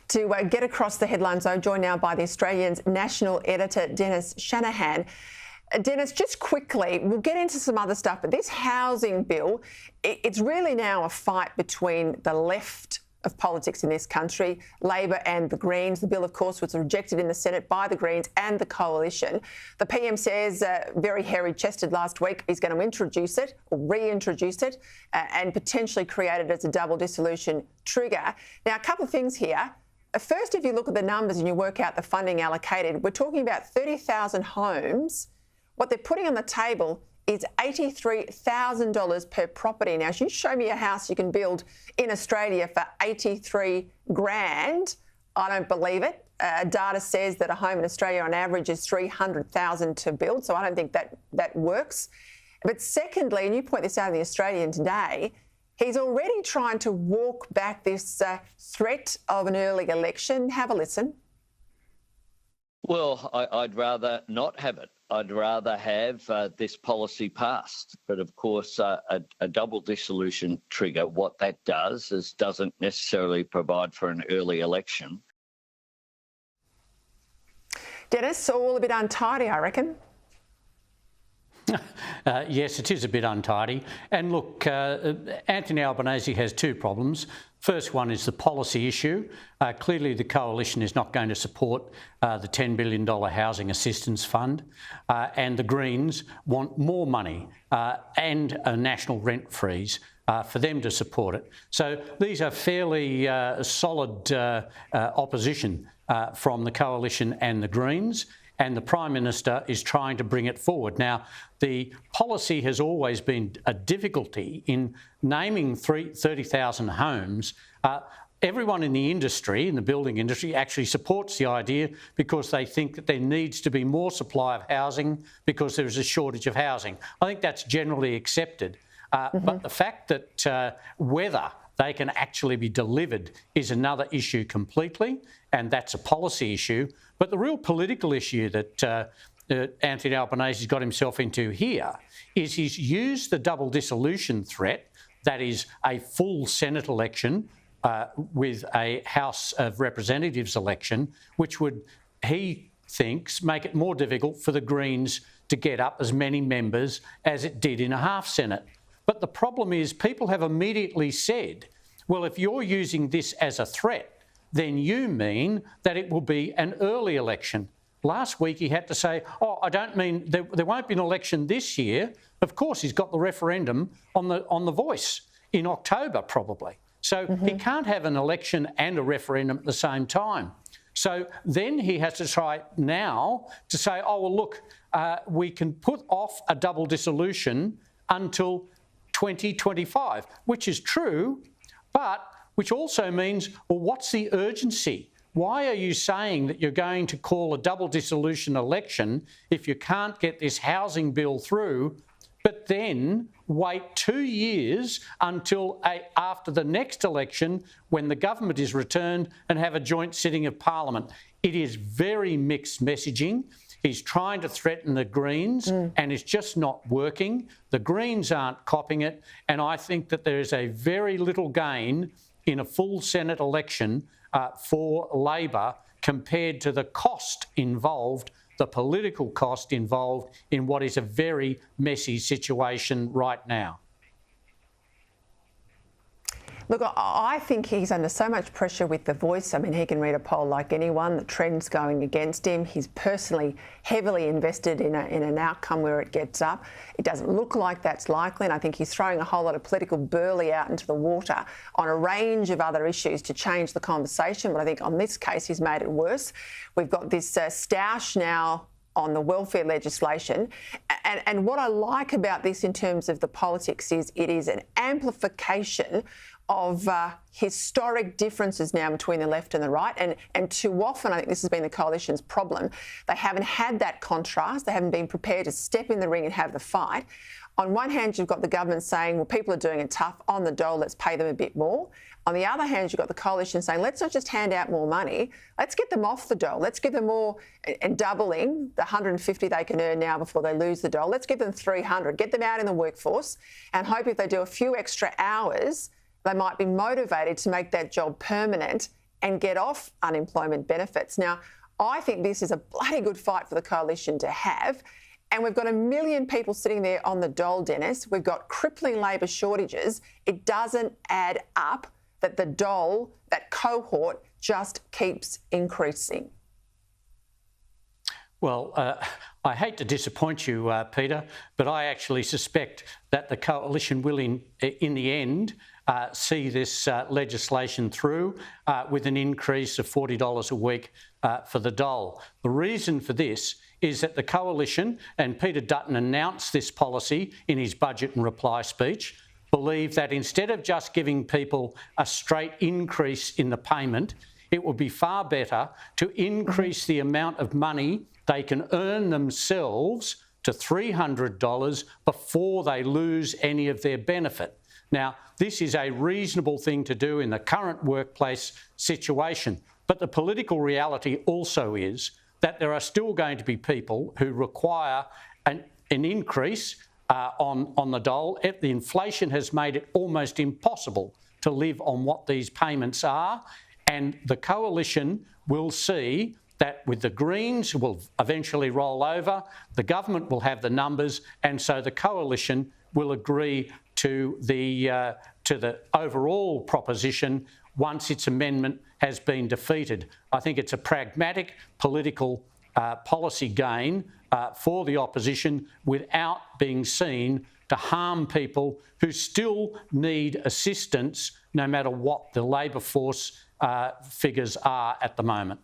To get across the headlines, I'm joined now by the Australian's national editor, Dennis Shanahan. Dennis, just quickly, we'll get into some other stuff, but this housing bill, it's really now a fight between the left of politics in this country, Labor and the Greens. The bill, of course, was rejected in the Senate by the Greens and the Coalition. The PM says, very hairy-chested last week, he's going to introduce it or reintroduce it and potentially create it as a double dissolution trigger. Now, a couple of things here. First, if you look at the numbers and you work out the funding allocated, we're talking about 30,000 homes. What they're putting on the table is $83,000 per property. Now, if you show me a house you can build in Australia for 83 grand, I don't believe it. Data says that a home in Australia on average is 300,000 to build, so I don't think that works. But secondly, and you point this out in The Australian today, he's already trying to walk back this threat of an early election. Have a listen. Well, I'd rather not have it. I'd rather have this policy passed. But of course, a double dissolution trigger, what that does is doesn't necessarily provide for an early election. Dennis, all a bit untidy, I reckon. Yes, it is a bit untidy. And look, Anthony Albanese has two problems. First one is the policy issue. Clearly, the Coalition is not going to support the $10 billion Housing Assistance Fund, and the Greens want more money and a national rent freeze for them to support it. So these are fairly solid opposition from the Coalition and the Greens, and the Prime Minister is trying to bring it forward. Now, the policy has always been a difficulty in naming 30,000 homes. Everyone in the industry, in the building industry, actually supports the idea because they think that there needs to be more supply of housing because there is a shortage of housing. I think that's generally accepted. But the fact that whether they can actually be delivered is another issue completely, and that's a policy issue. But the real political issue that Anthony Albanese's got himself into here is he's used the double dissolution threat, that is a full Senate election with a House of Representatives election, which would, he thinks, make it more difficult for the Greens to get up as many members as it did in a half Senate. But the problem is people have immediately said, well, if you're using this as a threat, then you mean that it will be an early election. Last week he had to say, oh, I don't mean there won't be an election this year. Of course, he's got the referendum on the Voice in October probably. So he can't have an election and a referendum at the same time. So then he has to try now to say, oh, well, look, we can put off a double dissolution until 2025, which is true, but which also means, well, what's the urgency? Why are you saying that you're going to call a double dissolution election if you can't get this housing bill through, but then wait 2 years until after the next election when the government is returned and have a joint sitting of Parliament? It is very mixed messaging. He's trying to threaten the Greens and it's just not working. The Greens aren't copping it, and I think that there is a very little gain in a full Senate election for Labor compared to the cost involved, the political cost involved in what is a very messy situation right now. Look, I think he's under so much pressure with the Voice. I mean, he can read a poll like anyone. The trend's going against him. He's personally heavily invested in an outcome where it gets up. It doesn't look like that's likely, and I think he's throwing a whole lot of political burley out into the water on a range of other issues to change the conversation. But I think on this case, he's made it worse. We've got this stoush now on the welfare legislation. And what I like about this in terms of the politics is it is an amplification of historic differences now between the left and the right. And too often, I think this has been the Coalition's problem, they haven't had that contrast. They haven't been prepared to step in the ring and have the fight. On one hand, you've got the government saying, well, people are doing it tough, on the dole, let's pay them a bit more. On the other hand, you've got the Coalition saying, let's not just hand out more money, let's get them off the dole. Let's give them more, and doubling the 150 they can earn now before they lose the dole. Let's give them 300, get them out in the workforce, and hope if they do a few extra hours, they might be motivated to make that job permanent and get off unemployment benefits. Now, I think this is a bloody good fight for the coalition to have. And we've got 1 million people sitting there on the dole, Dennis. We've got crippling labour shortages. It doesn't add up that the dole, that cohort, just keeps increasing. Well, I hate to disappoint you, Peter, but I actually suspect that the coalition will, in the end, see this legislation through with an increase of $40 a week for the dole. The reason for this is that the coalition, and Peter Dutton announced this policy in his budget and reply speech, believe that instead of just giving people a straight increase in the payment, it would be far better to increase the amount of money they can earn themselves to $300 before they lose any of their benefit. Now, this is a reasonable thing to do in the current workplace situation, but the political reality also is that there are still going to be people who require an increase on the dole. The inflation has made it almost impossible to live on what these payments are, and the coalition will see that with the Greens will eventually roll over, the government will have the numbers, and so the coalition will agree to the overall proposition once its amendment has been defeated. I think it's a pragmatic political policy gain for the opposition without being seen to harm people who still need assistance no matter what the labour force figures are at the moment.